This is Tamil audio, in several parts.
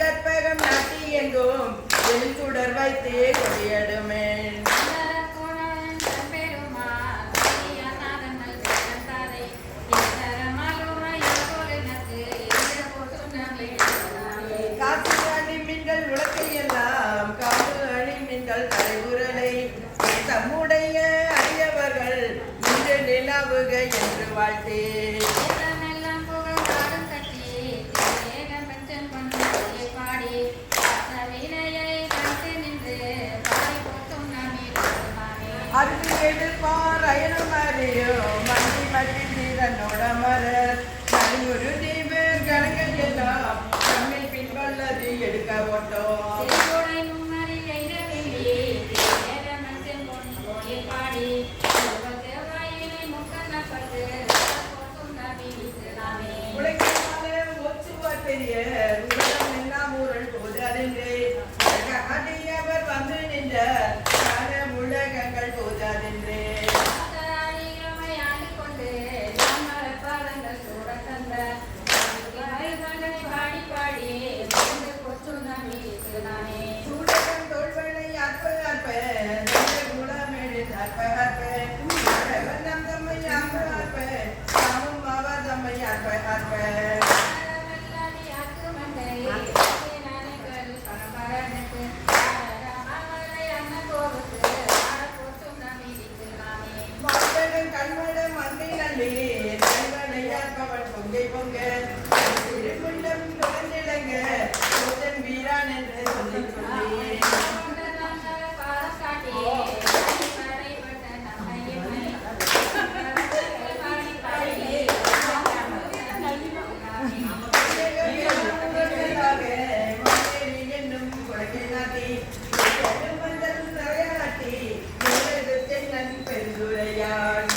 கற்பகம் நாட்டி எங்கும் சுடர் வைத்தே கொடியடுமே காசு அணி மீன்கள் உலக்கையெல்லாம் காசு அணி மீன்கள் தலைமுறை தம்முடைய அரியவர்கள் இன்று நிலவுக என்று வாழ்த்தே எடுப்பார் அயனும் அறியோ மண்டி மட்டி தீரனோட மலர் நலியுறு தீபர் கணங்கள் எல்லாம் நம்மை பின்வல்லது எடுக்க ஓட்டோம் ஒச்சுவார் பெரிய உலகம் எல்லாம் ஊரல் போது அறிந்தே காட்டியவர் வந்து நின்ற உலகங்கள் போதாதென்றே சூடகம் தோல்வனை அற்ப அற்ப குலமேடு அற்ப அற்ப நம் தம்மை அற்ப அற்ப நாமும் அவர் தம்மை அற்ப அற்ப கண்மடம் அங்கை நல்லே நல்வனையாற்பவன் பொங்கை பொங்க திருமுள்ளம் தொடர்ந்திடங்க சோதன் வீரான் என்று சொல்லி சொல்லி என்னும் குழந்தை நாட்டி பெருந்துரையான்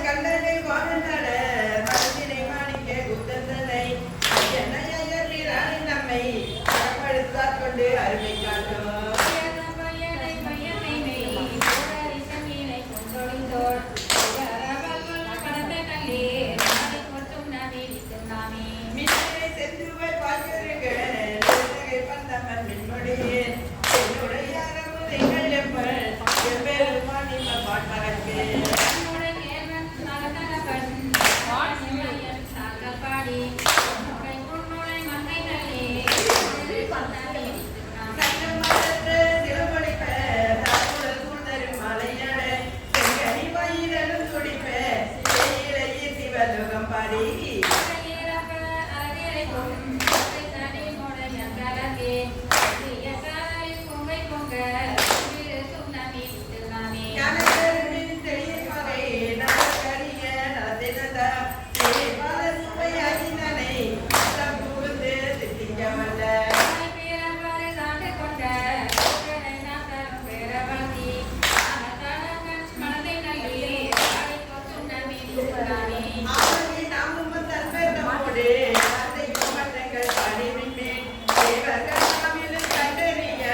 கண்டனை வாழ்நட மனதினை மாணிக்க குத்தந்தனை நம்மை படுத்தாற் கொண்டு அருமை காட்டும் கண்டறிய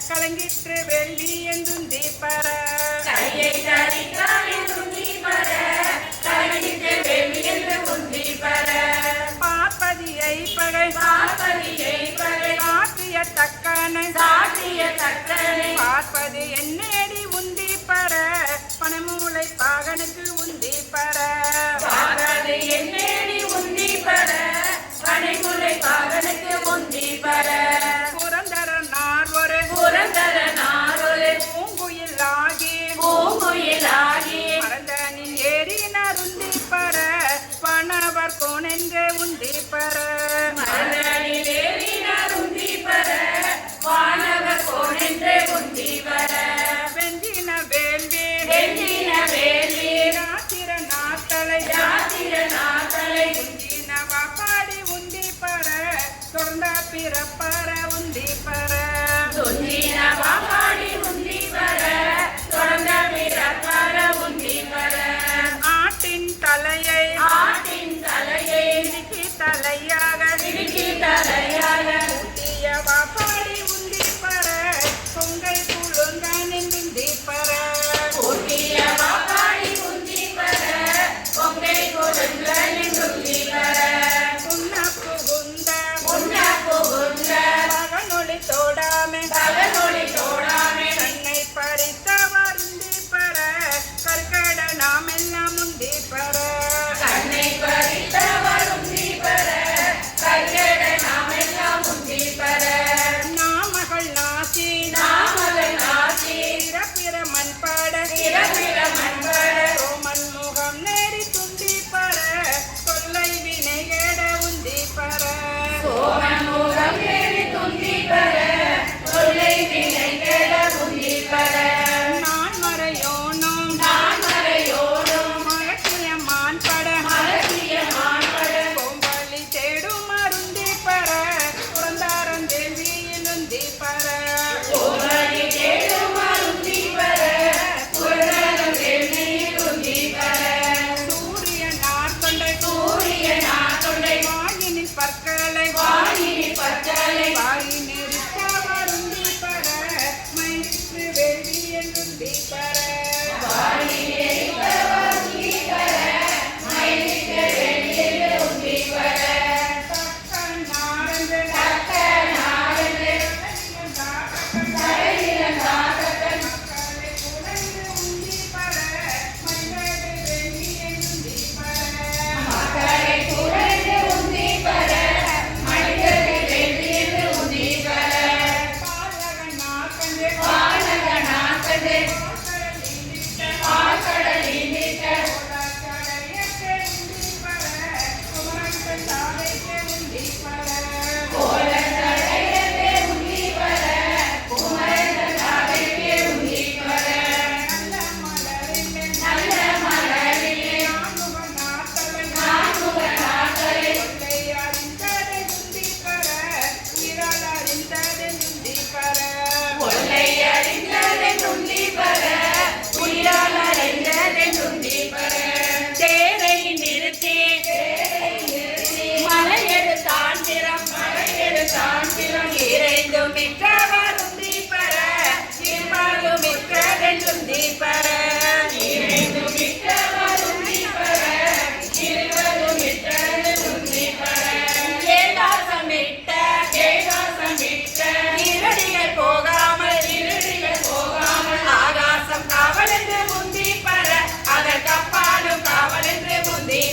கலங்கிற்று வெள்ளி என்றும் தீப்பற கையை தரித்தான் என்றும் தீப்பற கலங்கிற்று வெள்ளி என்றும் தீப்பற பார்ப்பதியை பகை காட்டிய தக்கனை பார்ப்பது என்னேடி உந்தி பர பணமூளை பாகனுக்கு உந்தி பர பார்ப்பது என்னேடி உந்தி பர பனைமுலை பாகனுக்கு உந்தி பர புரந்தர நார் ஒரு பூங்குயிலாகி மறந்தனில் ஏறினார் உந்தி பர பணவர் கோனென்று உந்தி பர மரதனில் ஏறினார் உந்தி பர வானவர் கோனென்று உந்தி பர வெஞ்சின வேள்வி வெஞ்சின வேள்வி நாட்டிய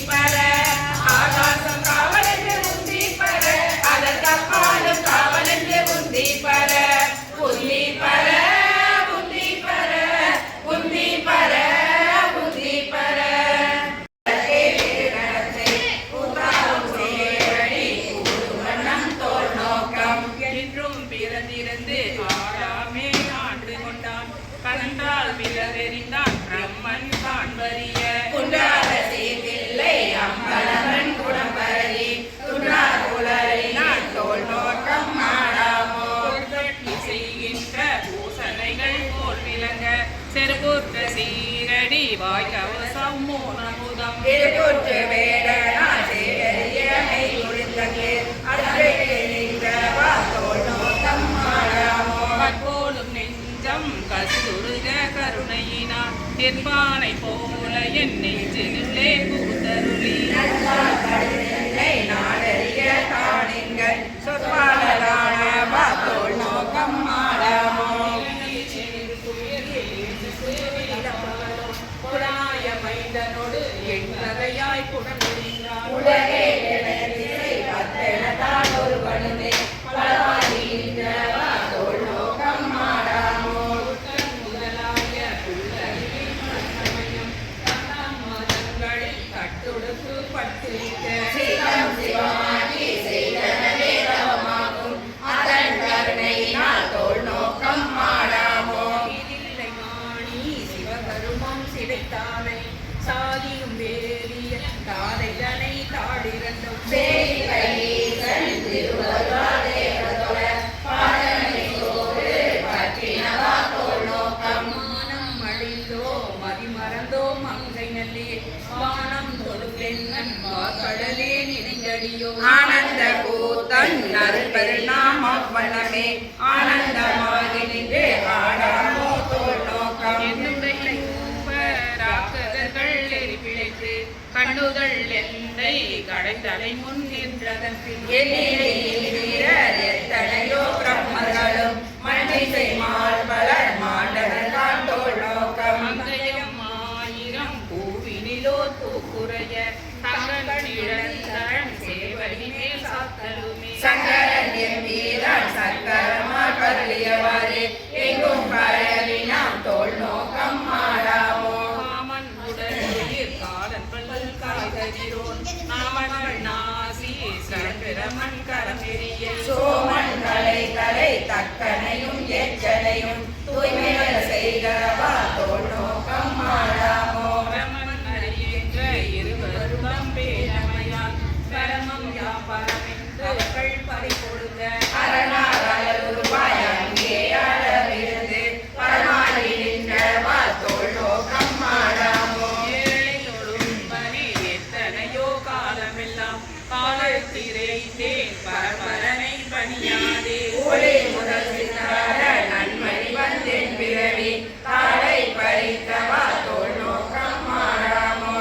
பெற ஆகாசம் காவலென்று உந்தி பெற அதற்கப்பாலும் காவலென்று உந்தி பெற உந்தி பெற உந்தி பெற உந்தி பெற உந்தி பெற என்றும் பிறந்திருந்து ஆறாமே ஆண்டு கொண்டான் கண்டால் விலவெறிந்தான் பிரம்மன் காண்பறிய குன்றாத சீர்தில்லை அம்பலவன் குணம்பரதி குன்றார் குளறினான் தோல் நோக்கம் ஆடாமோ செய்கின்ற பூசனைகள் போல் விளங்க செருக்கூற்ற சீரடி வாய்க்கவசம் மோனமுதம் திருக்கூற்று வேடனா சேகரியமை முடிந்தங்கே போலும் நெஞ்சம் கஸ்துருக கருணையினான் தென்பானை போல என் நெஞ்சிலே பூத்தருளி நாடறிய தானிங்கள் சொற்பாலரான வாத்தோள் நோக்கம் ஆடாமோ புலாய மைந்தனோடு எண்ணகையாய் புடமுடினார் உலகே ஒரு பணுமே கட்டுடுப்பு பட்டிருக்க அதன் கருணையினால் தோல் நோக்கம் ஆடாமோ இதில்லை மாணி சிவகருமம் சிடைத்தானை சாதியும் வேறிய தாதைதனை தாடிரண்டும் மதிமறந்தோ மங்கை நல்லே வானம் தொழுகென்னன் கடலே நினைந்தடியோ ஆனந்த கூத்தன் அருள்பெருநாமவனமே ஆனந்தமாகி நின்று ஆடாமோ தோல் நோக்கம் என்னுடைய ராக்கதர்கள் எரி பிழைத்து கண்ணுதல் எந்தை கடைத்தலை முன் நின்றதன் பின் எத்தனையோ பிரம்மர்களும் மன்னிசை மால்பலர் மாண்டவர்தான் தோல் நோக்கம் மங்கையம் ஆயிரம் பூவினிலோ தூக்குறைய தங்கள் இழந்தழன் சேவடி மேல் சாத்தலுமே சங்கரன் எம்பீரன் சக்கரமால் பருளியவாறு எங்கும் பரவினாம் தோல் நோக்கம் ஆடாமோ காமன் உடலுயிர் காலன் பல்வல் காய்கதிரோன் நாமகள் நாசி சரபிரமன் கரமெறிய சோமன் கலை தக்கனையும் எச்சனையும் தூய்மைகள் செய்கவா தோல் நோக்கம் ஆடாமோ பிரமன் அறிகின்ற இருவருடம் பேரமையால் பரமம் யாபரமென்று அவர்கள் பறிகொடுங்க அரணாகலர் உருவாய் அங்கே அளவிருந்து பரமாறி நின்றவா தோல் நோக்கம் ஆடாமோ ஏழை தொழும்பனே எத்தனையோ காலமெல்லாம் காலல் திரைத்தேன் பரபரனை பணியாதே ஒளி முதல் சித்தார நன்மணி வந்தேன் பிறவி தாளை பறித்தவா தோல் நோக்கம் ஆடாமோ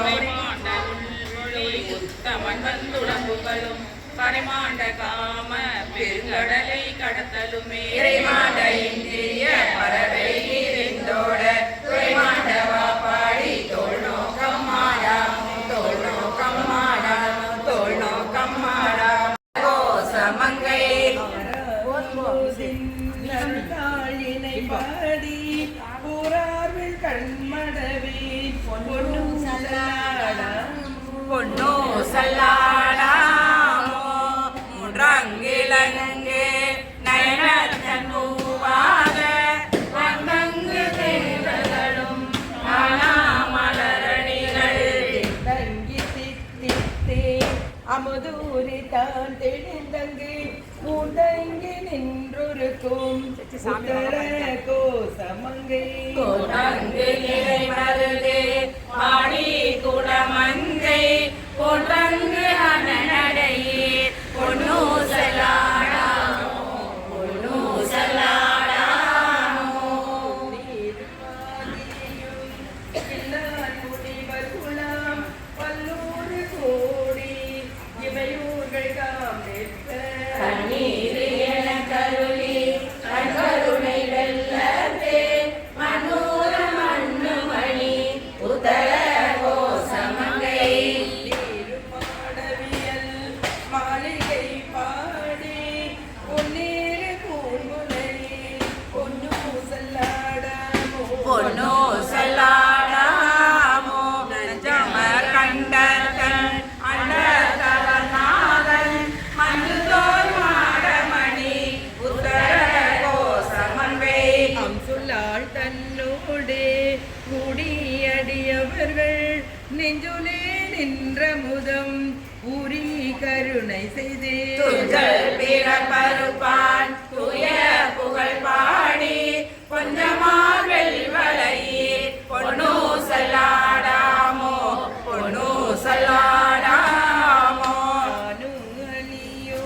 ஒளி உத்தமன் வந்துடம்புகளும் பரிமாண்ட காம பெருங்கடலை கடத்தலுமே இறைமாண்ட இந்திரிய பறவை இருந்தோட துறைமாண்டவா பாடி தோல் நோக்கம் ஆடாமோ தோல் நோக்கம் ஆடாமோ தோல் நோக்கம் ஆடாமோ கோசமங்கை தாழினை பாடி புறாவில் கண்மடவே பொன்னு சல்லாடாமோ மூன்றங்கிலங்கு நயனத்தன் மூவாக வந்தங்கு தேவர்களும் மலரணிகள் தங்கி தித்தித்தே அமுதூரி தான் தெளிந்தங்கு பூந்தங்கி நின்றொருக்கும் உத்தர கோசமங்கை கோடங்கு நிறை மருது பாடி குடமங்கை பொன்றங்கு அனநடையே பொன்னூசலாடாமோ பொன்னூசலாடாமோ குலாம் பல்லூர் கோடி இவையூர்கள் காம் கண்ணீர் என கருளி கண்கருணை வெள்ளத்தே மண்ணூர மண்ணு மணி உதர கோசமங்கை கோலாள் தன்னோடே கூடியடியவர்கள் நெஞ்சுலே நின்ற முதம் ஊரி கருணை செய்தே பிறப்பருப்பான் தூய புகழ் பாடி கொஞ்சமால் வெல்வலையே பொண்ணு சொல்லாடாமோ பொண்ணு சொல்லாடாமோ அணியோ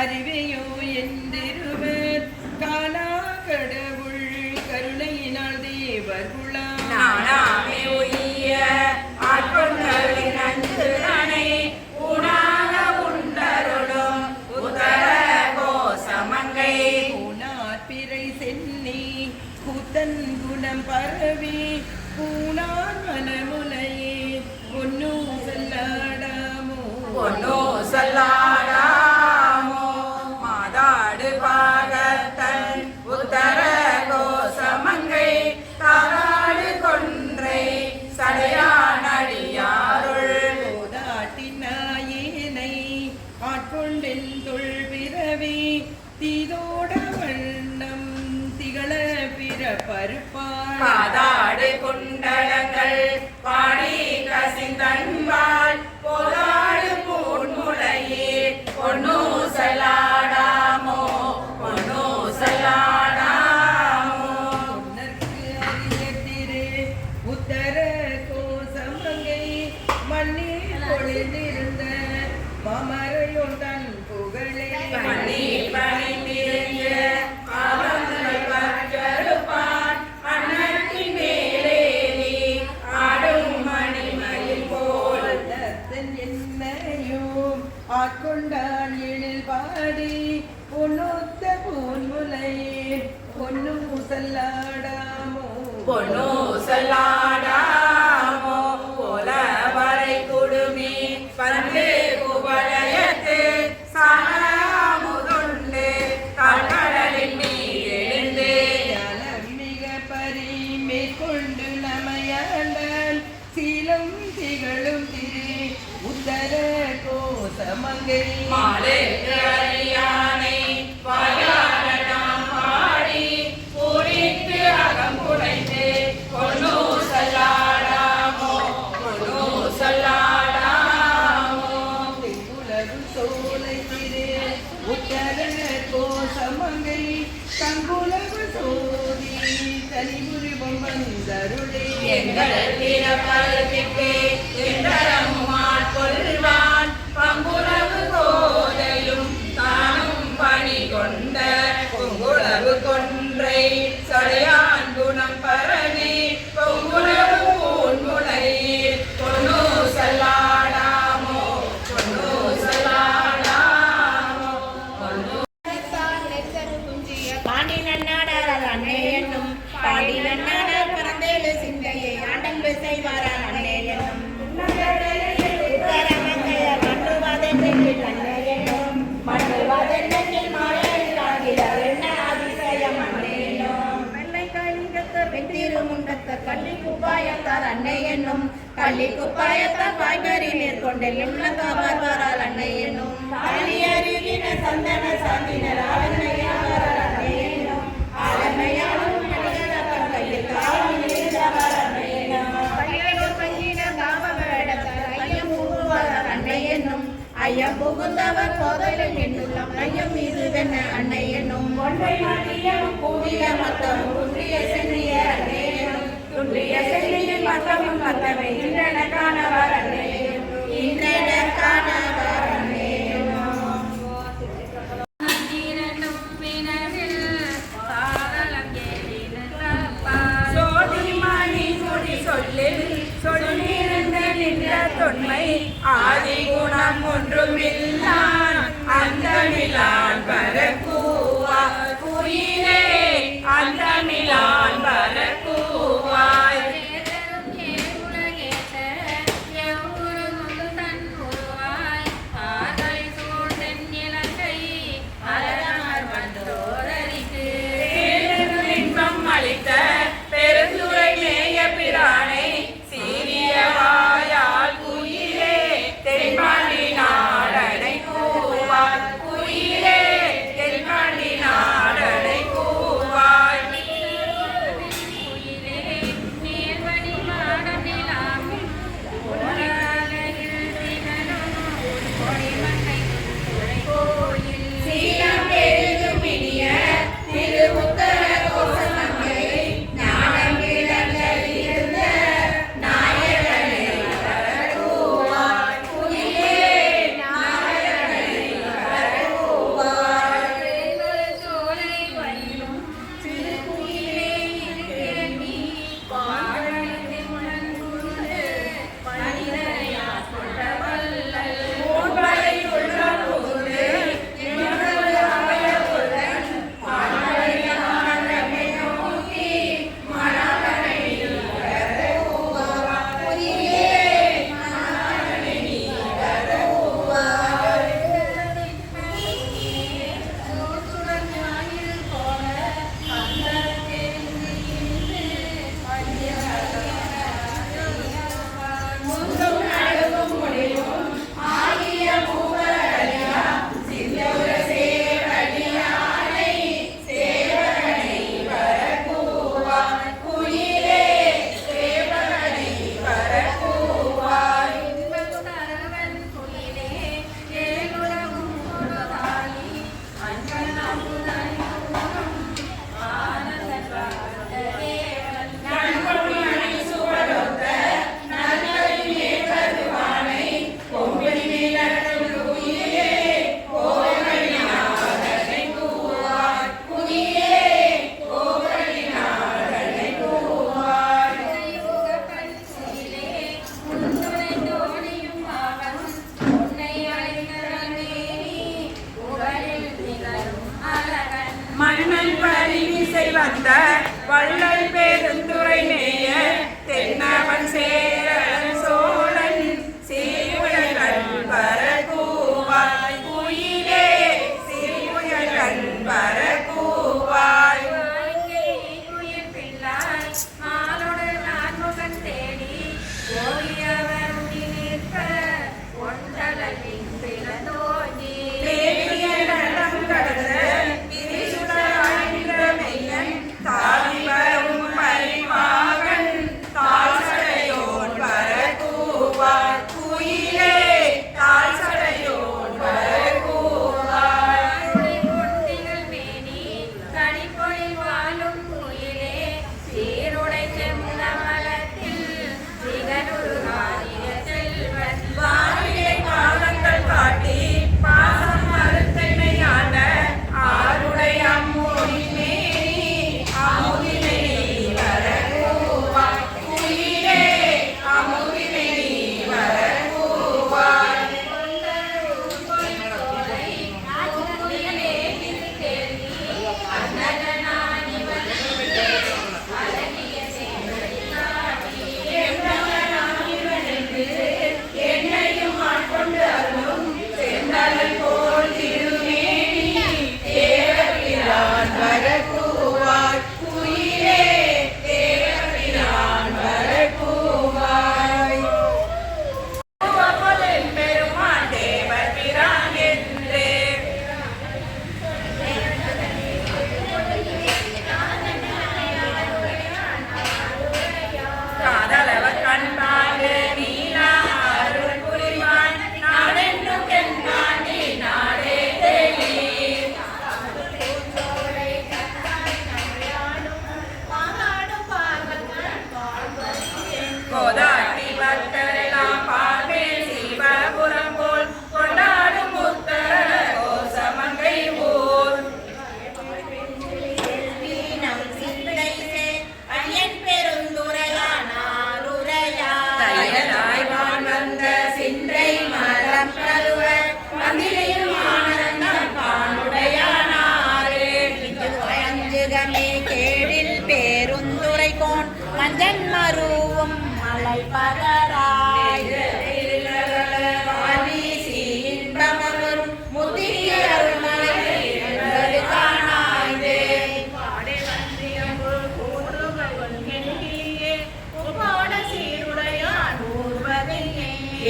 அறிவையோ என்றிருவர் காணா கடவுள் கருணையினால் தேவர் குலாம் நானாமே உய்ய ஆட்கொண்டலின் அஞ்சு அணை ஊனாக உண்டருளும் உதர கோசமங்கை பூனார் பிறை சென்னி கூத்தன் குணம் பரவி பூனார் மனமுலையே பொன்னு சொல்லாடாமோ பொண்ணு சொல்லாடாமோ மாதாடு பாகத்தன் உத்தர கோசமங்கை தாராடு கொன்றை சடையானடியாருள் போதாட்டினாயினை ஆட்கொண்டென் தொல் பிறவி தீதோட வண்ணம் திகழ பிறப்பருப்பாள் காதாடு குண்டலங்கள் பாடி கசிந்தன்பாள் போதாடு பூன்முலையே பொண்ணு சொல்லாடாமோ பொண்ணு சொல்லாடாமோ பொன்னர்க்கு அரிய திரு உத்தர கோசமங்கை மண்ணில் பொழிந்திருந்த மாமரையோன் தன் புகழே பண்ணி பணிந்திருந்த பாவங்கள் பற்றறுப்பான் அன்னத்தின் மேலேறி ஆடும் மணிமயில் போல் வல்லத்தன் என்னையும் ஆட்கொண்டான் எழில் பாடி பொன்னொத்த பூன்முலையே பொன்னு சொல்லாடாமோ பொண்ணு சொல்லாடாமோ போல வரை குடுமி பந்து குவளையத்து சாமுதுண்டு தாழ்கடலின் நீர் எழுந்து ஞானம் மிக பரிமை கொண்டு நமையாண்டான் சீலம் திகழும் திரு உத்தர கோசமங்கை மாலுக்கு அரியானை வாயாரம் பாடி பூரித்து அகம் குடைந்து பொண்ணு சொல்லாடாமோ பொண்ணு சொல்லாடாமோ உலகு சோலை திரு உத்தர கோசமங்கை தங்குலகு சோதி தனிபுரிவம் வந்தருளே எங்கள் பிறப்பருப்பிற்கு எந்தரமுமாட் கொள்வான் பங்குலகு கோதையும் தானும் பணி கொண்ட பொங்குலகு கொன்றை சடையான் குணம் பரவி பொங்குலகு பூன்முலையில் பொண்ணு சொல்லாடாமோ பொண்ணு சொல்லாடாமோ பொண்ணு பாண்டி நன்னாடார் அண்ணே என்னும் பாண்டி நன்னாடார் பிறந்தேழு சிந்தையை ஆண்டன்பு செய்வாரால் அண்ணே என்னும் உத்தரமங்கைய மண்ணுவதென்னில் அண்ணே என்னும் மண்ணுவதென்னில் மாலையாகிறார் என்ன அதிசயம் அண்ணே என்னும் வெள்ளை காளிங்கத்தர் வெந்திரு முண்டத்தர் கள்ளி குப்பாயத்தார் அண்ணே என்னும் கள்ளி குப்பாயத்தார் பாய்மறி மேற்கொண்டில் உள்ளங்காவாரால் அண்ணே என்னும் பள்ளி அருகின சந்தன சாந்தினர் ஆளுமையாவாரால் அண்ணே என்னும் ஆளுமையாலும் மனிதர் கையில் காவல் இருந்தவர் அண்ணே என்னும் கையிலோர் கையின காவ வேடத்தார் ஐயம் புகுவார் அண்ணே என்னும் ஐயம் புகுந்தவர் போதலும் என்னும் ஐயம் மீது வெண்ண அண்ணே என்னும் ஒன்றை மாட்டியம் கூடிய மத்தம் குன்றிய சென்றிய அண்ணே என்னும் குன்றிய சென்றியில் மத்தமும் மத்தமை இன்றன காணவர் அண்ணே என்னும் இன்றன காணவர் அண்ணே என்னும் சோதிமணி சுடி சொல்லில் சொல்லிருந்த நின்ற தொன்மை ஆதி குணம் ஒன்றுமில்லான் அந்தமிலான் பரக்கூவா குயிலே அந்தமிலான் பரக்கூவாய் இன்பம் அளித்த பெருந்துரை மேய பிரானை சீரிய வாயால் குயிலே தென்பாண்டி நாடனை கூவார் குயிலே தென் வள்ளல் பெருந்துரை மேய தென்னவன் சேரன் சோழன் சீர்முயல் பரகூவாய் குயிலே சீர்முயல் பரகூவாய் மஞ்சன் மருவும் மலை பகராய் இன்பமரும் முதிய அருள்மலை காணாய்ந்தே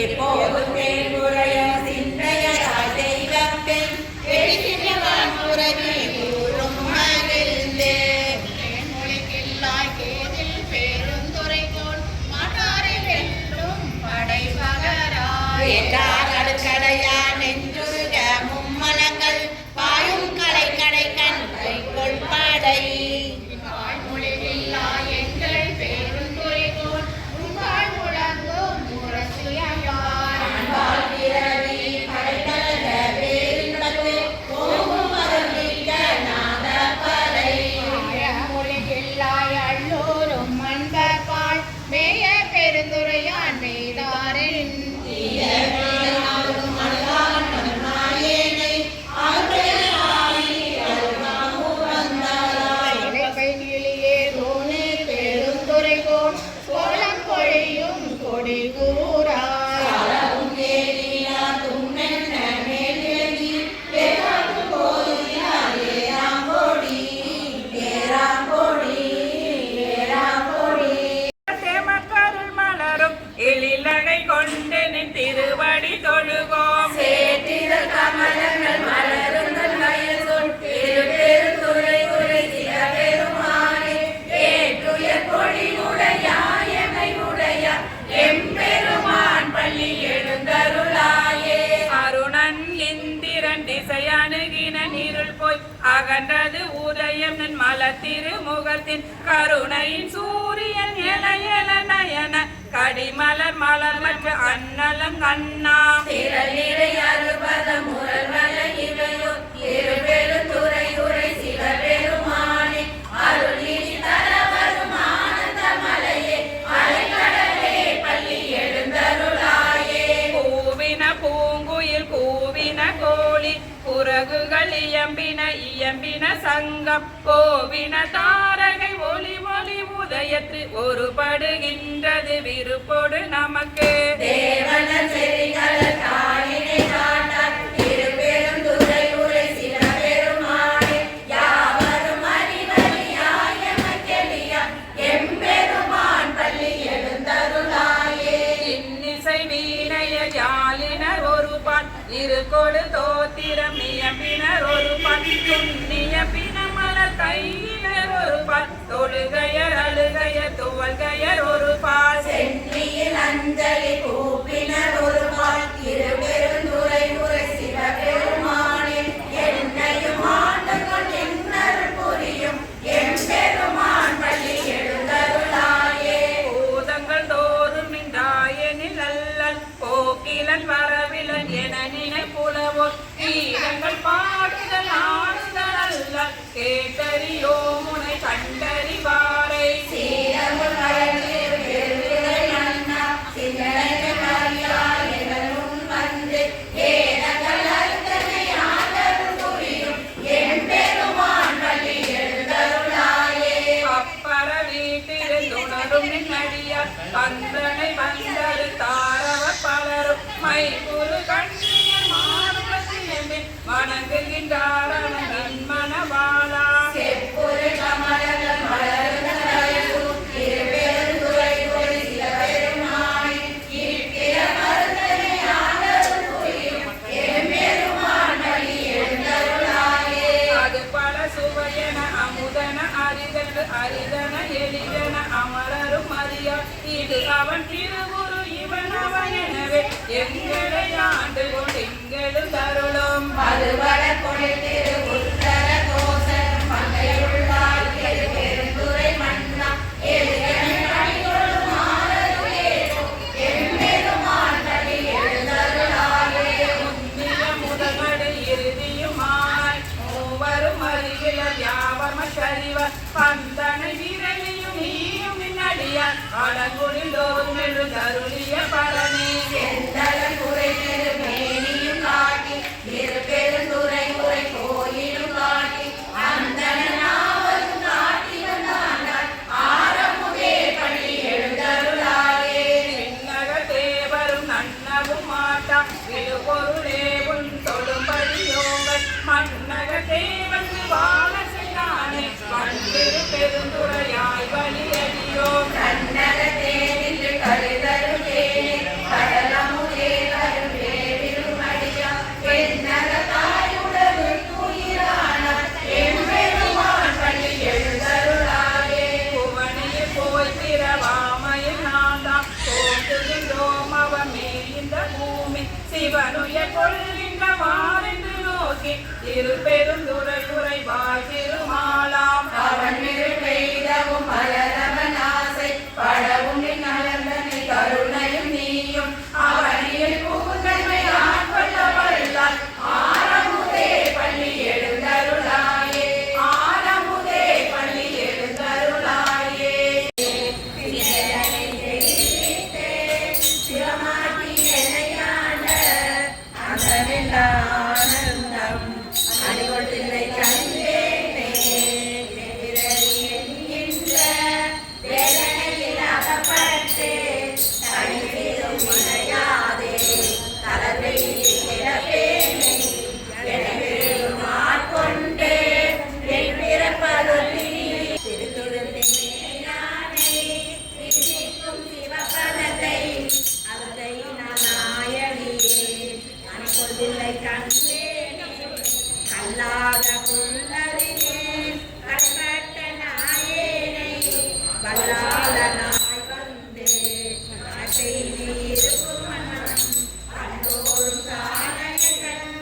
எப்போதும் தேங்குறைய சிந்தையராய் தெய்வப்பெண் எழுதியவன் உறவி கூறும் மகிழ்ந்தே அடுக்கடையா நெஞ்சுருக மும்மலங்கள் பாயும் கலை கடை கண் கைகொள் படை எங்கள் பெருந்துரைகோள் உங்கள் முழங்கும் பிறவி கடைகள பேரின்பத்து ஓகும் மருந்திக்க நாத பலை மொழிகில்லாய் அள்ளூரும் மண்பால் மேய பெருந்துரையான் மேதாரின் திருவடி தொழுவோம் சேற்றிதழ் கமலங்கள் மலருங்கள் வயல் சொல் பெருந்துரை உரை சிவபெருமானே ஏற்றுயர் பொழிவுடையாயமை உடைய எம்பெருமான் பள்ளி எழுந்தருளாயே அருணன் இந்திரன் திசை அணுகின இருள் போய் அகன்றது உதயம் நின் மலத்திருமுகத்தின் கருணையின் சூரியன் எல எல நயன கடிமலர் மலர் மற்ற அன்னலம் கண்ணா திரள் நிறை அறுபத முரல் வல இவையோ இரு பெருந்துரை உரை சிவபெருமானே அருள் நீதி தர வரும் ஆனந்த மலையே அலைக்கடலே பள்ளி எழுந்தருளாயே கூவின பூங்குயில் கூவின கோழி குரகுகள் இயம்பின சங்கம் கோவின தாரக ஒருபடுகின்றது விருப்போடு நமக்கு தேவன செறிகள் தாயினை காட்டார் திருப்பெருந்துறை உரை சில பெருமானே யாவரும் அறிவறியாய மக்களியா எம்பெருமான் பள்ளி எழுந்தருளாயே இன்னிசை வீணைய ஜாலினர் ஒரு பான் இருக்கொடு தோத்திரம் நியம்பினர் ஒரு பான் துண்ணிய பிணமலர் கையினர் ஒரு பான் தொழுகையர் அழுகையர் துவல்கையர் ஒரு பால் சென்னியில் அஞ்சலி கூப்பினர் ஒரு பால் திருப்பெருந்துறை உரை சிவ பெருமானே என்னையும் ஆண்டு கொண்டென்னருள் புரியும் எம்பெருமான் பள்ளி எழுந்தருளாயே பூதங்கள் தோறும் நின்றாயனில் அல்லல் போக்கிலன் வரவிலன் என நினைப்புலவோர் கீதங்கள் பாடுதல் ஆடுதல் அல்ல கேட்டறியோ முனை கண்டறிவாரை சீரமுள் மலர்ந்திரு பெருவிரை அண்ணா சிந்தனைக்கு மரியாள் எங்களும் வந்து வேதங்கள் அறுத்தனை ஆதருள் புரியும் எம்பெருமான் பள்ளி எழுந்தருளாயே அப்பற வீட்டிருந்துணரும் நின்னடியார் கந்தனை வந்தரு தாரவ பலரும் மைகுரு கண்ணியர் மாறுபத்தியம்பின் வணங்குகின்றாரன மனவாளா செப்புரு கமலங்கள் மலர்ந்த வயலும் திருப்பெருந்துறை உரை சில பெருமானே இருக்கிற மருந்தனை ஆதருள் புரியும் எம்பெருமான் பள்ளி எழுந்தருளாயே அது பல சுவையன அமுதன அரிதன அரிதன எளிதன அமரரும் அறியா இது அவன் திருவுரு இவன் அவன் எனவே எங்களை ஆண்டு கொண்டு எங்களும் தருளும் மதுவட கொடை திரு உத்தர கோசன் மங்கையுள்ளாய் திருப்பெருந்துறை மன்னா எளியனை அடிகொள்ளும் ஆரருளேனோ எம்பெருமான் பள்ளி எழுந்தருளாயே முன்னிய முதமடு இறுதியுமாய் மூவரும் அறிவிலர் யாவர் மற்றறிவர் பந்தனை விரலியும் நீயும் நின்னடியார் அடங்குடில் தோறும் என்று தருளிய பரணி செந்தலன் குறை திருமேனியும் காட்டி திருப்பெருந்துறை உரை கோயிலும் காட்டி அந்தனாவதும் காட்டி வந்தாண்டார் ஆரமுதே பள்ளி எழுந்தருளாயே விண்ணக தேவரும் நன்னவும் மாட்டா விழுபொருளே உன் தொழும்படியோங்கள் மன்னக தேவந்து வாழ செய்தானே மண்திரு பெருந்துரையாய் வழியடியோ கண்ணக தேனின்று கருதரும் தேனே கடலமுதே கருவேவிலும் அடியா பெண்ணக தாயுடவு துயிரானார் எம்பெருமான் பள்ளி எழுந்தருளாயே புவனியில் போய் பிறவாமையில் நான்தாம் தோன்றுகின்றோம் அவமே இந்த பூமி சிவனுய கொள்கின்ற வாரென்று நோக்கி திருப்பெருந்துறை உரைவாய் திருமாலாம் அவன் மிரு பெய்தவும் மலரவன் ஆசை படவும் நின் அலர்ந்தனை கருணையும் நீயும் அவனில் புகுந்தன்மை ஆட்கொள்ள வல்லால் ஆரமுதே பள்ளி எழுந்தருளாயே ஆரமுதே பள்ளி எழுந்தருளாயே சிவமாட்டி எனையாண்ட அந்தமில்லா ஆனந்தம் அடிகொண்டில்லை கண்டேனே என்கின்ற வேதனையில் அகப்பட்டு தனித்திடும் விளையாதே தளர்வை கிடப்பேனை எனவிடும் ஆட்கொண்டே என் பிறப்பருளி திருத்துருத்தினை விதிக்கும் சிவபதத்தை அதை நான் நாயகியே அணிகொண்டில்லை கண்டேனே கல்லாத புல்லறினேன் கற்பட்ட நாயேனை வல்லாத நாய் வந்தே நாட்டை இருக்கும் மனம் கண்டோரும் தானகன்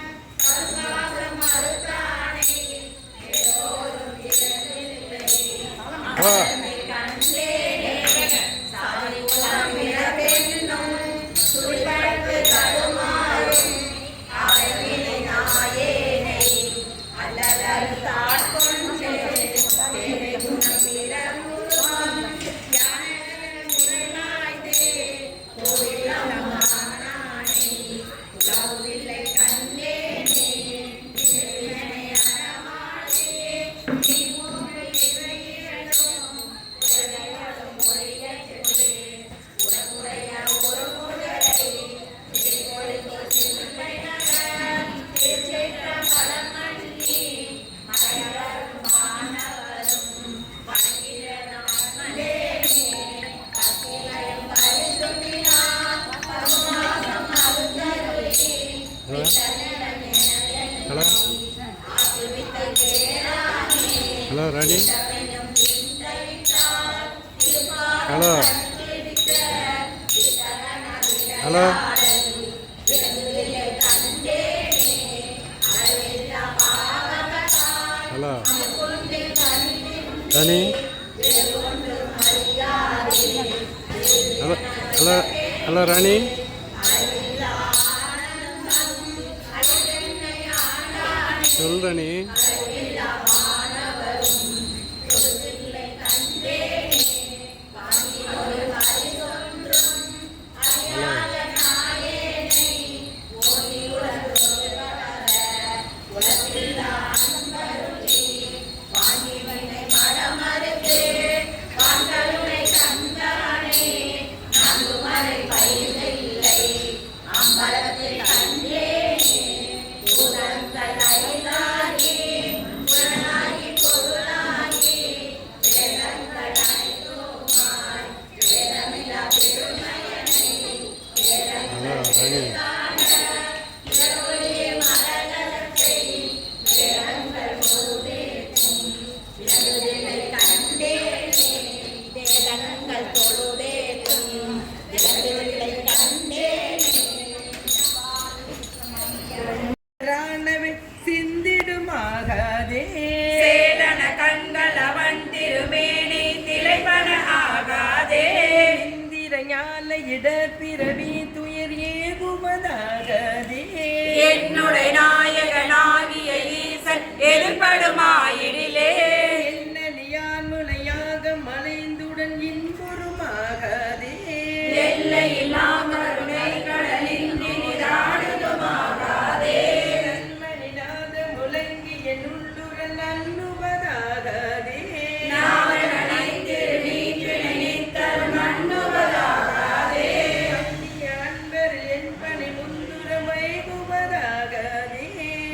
கருங்காத மறுத்தானை எல்லோரும் இறந்தில்லை அதனை கண்டேனே சாதி உலகம் இறப்பென்னும் சுழிபட்டு தடுமாறும் ஆயவினை நாயேனை அல்லதரு தாட்கொண்டே குணம் பிறமுருவான் யானகன் முறைமாய்த்தே கோவிலமானானை உலவில்லை கண்டேனே இறைவனை அறமாளே நீ மூன்று இறையிடனும் ஹலோ ஹலோ ஹலோ ராணி ஹலோ ஹலோ ஹலோ ராணி சொல் ராணி சிந்திடுமாகாதே சேலன கண்கள் அவன் திருமேனி திளைப்பன ஆகாதே இந்திர ஞான இடப்பிறவி துயர் ஏகுவதாகாதே என்னுடைய நாயகனாகிய ஈசன் எதிர்படுமாயிடிலே என்னியான் முலையாக மலைந்துடன் இன்புறுமாகாதே எல்லையில்லா கருணை கடலில் நிதானதுமாகாதே நன்மணிநாத முழங்கிய நுள்ளுடன் அண்ணுவதாகாதே நாவலனைந்து நீற்றினை நித்தரும் அண்ணுவதாகாதே அந்நிய அன்பர் என் பணி முந்துர வைகுவதாகாதே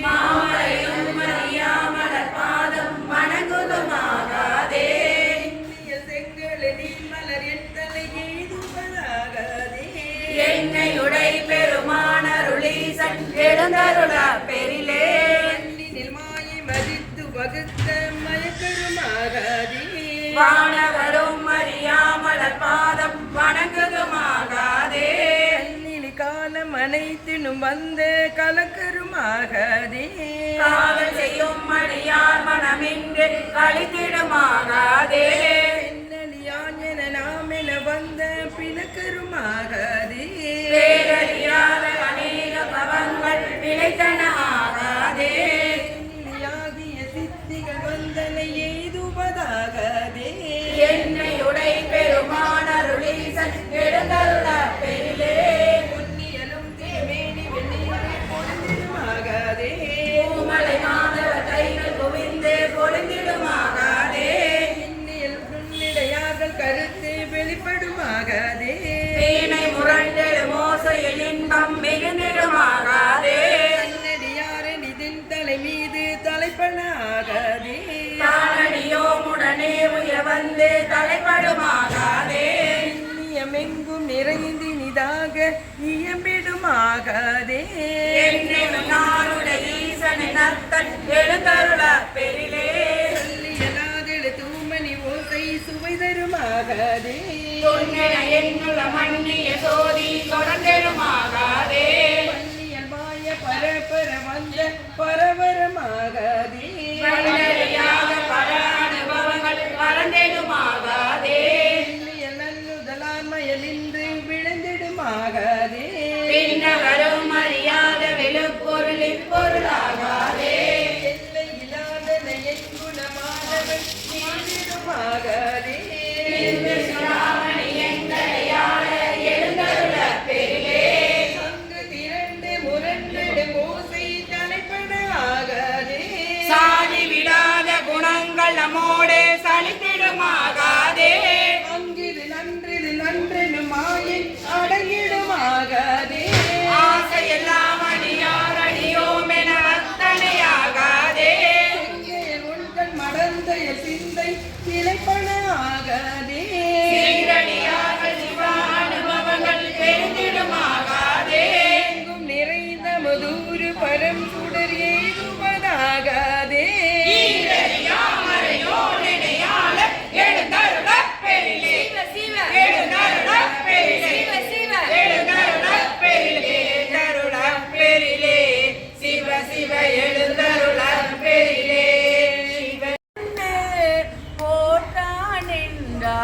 மாமலையும் அறியாமலர் பாதம் வணங்குதுமாகாதே இந்திய செங்கல நீர்மலர் என் தலை எய்துவதாகாதே என்னை உடை பெருமானருளீசன் எழுந்தருள பெரிலே கண்ணினில் மாயை மதித்து வகுத்த மயக்கருமாகாதே வானவரும் அறியாமலர் பாதம் வணங்குதுமாகாதே கண்ணினி காலம் அனைத்தினும் வந்த கலக்கருமாகாதே காவல் செய்யும் அடியார் மனமின்று கழித்திடுமாகாதே என்னலியாஞன நாமென வந்த பிணக்கருமாகாதே பேரறியாத அநேக பவங்கள் விளைத்தன ஆகாதே என்னிலியாகிய சித்திகள் வந்தனை எய்துவதாகாதே என்னை உடை பெருமானருளீசன் எழுந்தருள பெரிலே புண்ணியலும் தேமேனி வெள்ளியை பொழுதிடுமாகாதே பூமலை மாதவ கைகள் குவிந்து பொழிந்திடுமாகாதே இன்னியல் நுண்ணிடையார்கள் கருத்து வெளிப்படுமாகாதே வீணை முரண்டெழு மோசையில் இன்பம் மிகுந்திடுமாகாதே கண்ணடியாரன் இதன் தலை மீது தலைப்பனாகாதே தானடியோமுடனே உய வந்து தலைப்படுமாகாதே இன்னியமெங்கும் நிறைந்து நிதாக இயம்பிடுமாகாதே என்னும் நாளுடைய ஈசனை நத்தன் எழுந்தருள பெரிலே சொல்லியலாதெழு தூமணி ஓசை சுவை தருமாகாதே தொன்னென என்னுள்ள மன்னிய சோதி தொடர்ந்தெழுமாகாதே பள்ளியல் மாய பரபர வந்த பரவரமாகாதே வல்லறியாத பல அனுபவங்கள் வளர்ந்தெழுமாகாதே பள்ளியல் நல்லுதலான்மையலின்று விழுந்திடுமாகாதே பின்னவரும் அறியாத விழுப்பொருளின் பொருளாகாதே எல்லையில்லாதன என் குணமானவன் நீடிடுமாகாதே சுறாமணி எங்களையாள எழுந்தருள பெரிலே அங்கு திரண்டு முரண்டெடு ஓசை தலைப்பட ஆகாதே சாதி விடாத குணங்கள் நம்மோடு சலித்திடுமாகாதே அங்கிது நன்றெனு மாயை அடங்கிடுமாகாதே ஆசையெல்லாம் அடியார் அடியோம் என வத்தனையாகாதே செங்கையல் உண்கள் மடந்தைய சிந்தை இலைப்பட ஆகாதே சீரடியார்கள் சிவ அனுபவங்கள் பெருந்திடுமாகாதே எங்கும் நிறைந்த மதுரு பரம் சுடர் ஏதுவதாகாதே ஈரறியாமறையோனிடையாள எழுந்தருள பெரிலே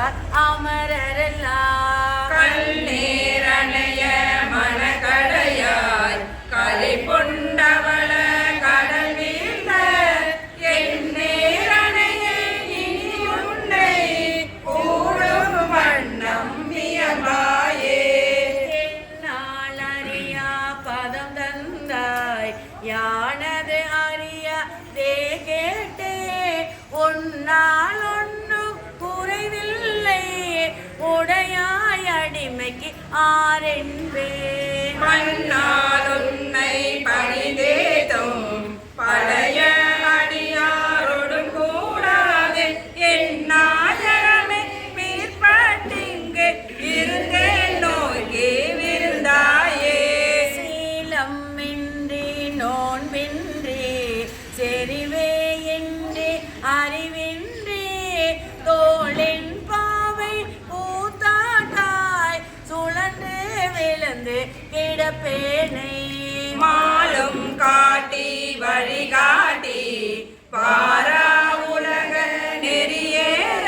கொண்டார் அமரரெல்லாம். கண்ணீரணைய மனக்கடையாய் கலை கொண்டவள கடல் வீழ்ந்த எண்ணீரணைய இனி உன்னை கூடும் வண்ணம் வியம்பாயே. என்னால் அறியா பதம் தந்தாய் யானது அறியா தே கேட்டே உன்னால் ஒன்றும் குறைவில்லை உடையாய் அடிமைக்கு ஆரென்பேன். மண்ணால் உன்னை பணிதேதும் பழைய அடியாரோடும் கூடாது என்னாயரமே மீற்பட்டிங்கு இருந்தேன் நோக்கி விருந்தாயே. சீலமின்றி நோன்பின்றி செறிவே இன்றி அறிவின்றி தோளின் பாவை பூத்தாட்டாய் சுழன்று விழுந்து கிடப்பேனை. மாலும் காட்டி வழிகாட்டி பாரா உலக நெறியேற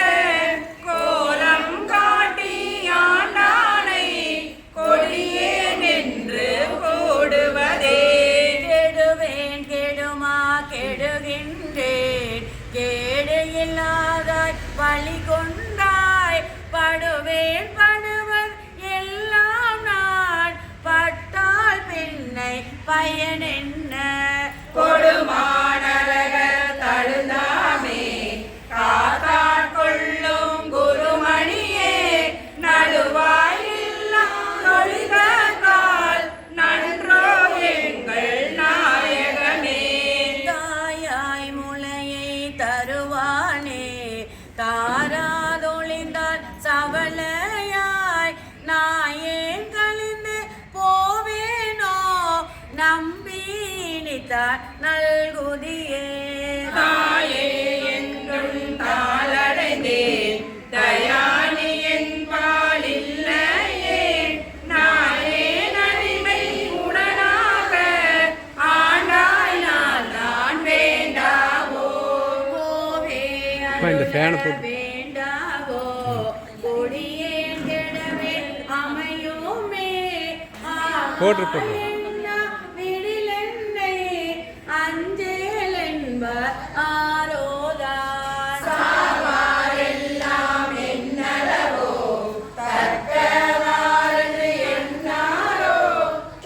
கோலம் காட்டி ஆண்டானை கொடியே நின்று கூடுவதே. கெடுவேன் கெடுமா கெடுகின்றேன் கேடு இல்லாதாய் வழி கொண்டாய் படுவேன் படுவர் எல்லாம் நான் பட்டால் பின்னை பயன் என்ன. கொடுமானரக தழுந்தாமே காத்தாட் கொள்ளும் குருமணியே நடுவாயில்லாம் நொழிகால் நன்றோ எங்கள் நாயகமே. தாயாய் முளையை தருவானே தாராதொழிந்தால் சவலையாய் நாயேன் கழிந்து போவேனோ நம்பினித்தார் நல்குதியே. தாயே என்றும் தாளடைந்தேன் தயானி என்பால் இல்லையே நாயே நடிமை உடனாக ஆண்டாய் நான் தான் வேண்டாவோ. போவே இந்த ஃபேனை போட்டு. வேண்டாவோ கொடியேன் கெடவே அமையுமே. போட்டிருப்போம். விடிலென்னை அஞ்சேல் என்பார் ஆரோதான். சாவாரெல்லாம் என்னளவோ தக்கவாறு என்னாரோ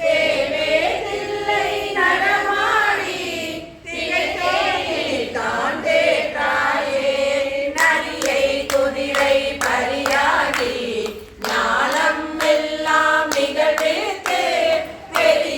தேவே தில்லை நடமாடி திகைத்தேன் தேற்றாயே. நரியை குதிரை பரியாகி ஞானம் எல்லாம் நிகழ்வித்து பெரிய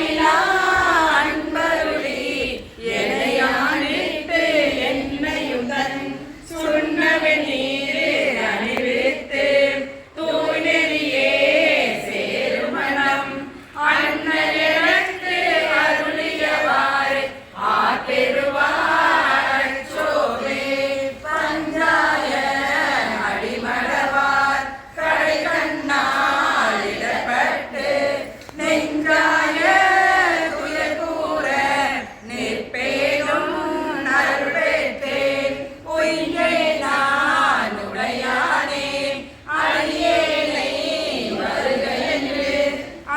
அளவிலா அன்பருளி எனையானிட்டு என்னையுடன் சுண்ணவே நீரு அணிவித்து தூய்நெறியே சேருமணம் அண்ணல் எனக்கு அருளியவாறு ஆப்பெருவார் சோவே பஞ்சாய அடிமடவார் கடை கண்ணால் இடப்பட்டு நெஞ்சாய துயர் கூற நிற்பேனும் அருளேத்தேன் உய்யே நான் உடையானே அடியேனை வருக என்று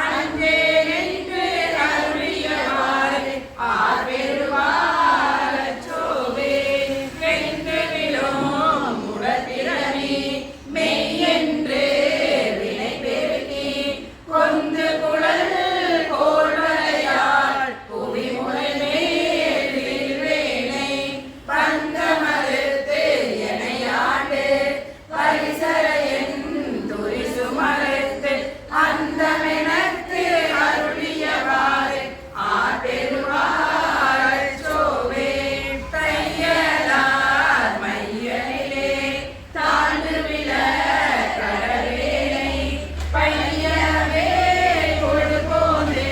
அஞ்சேன் என்று அருளியவாறு ஆப்பெருவார் சோவே வென்றுவிடும் உடற்பிறவி மெய்யென்று வினை பெருகி கொந்து குழல் கோள்வரையால் புவி முறைமேல் வீழ்வேனை பந்த மறுத்து எனையாண்டு பரிசரையன் துரிசு மறுத்து அந்தமெனக்கு அருளியவாறு ஆப்பெருவார் சோவே தையலார் மையலிலே தாழ்ந்து விழ கடவேனை பையவே கொடு போந்து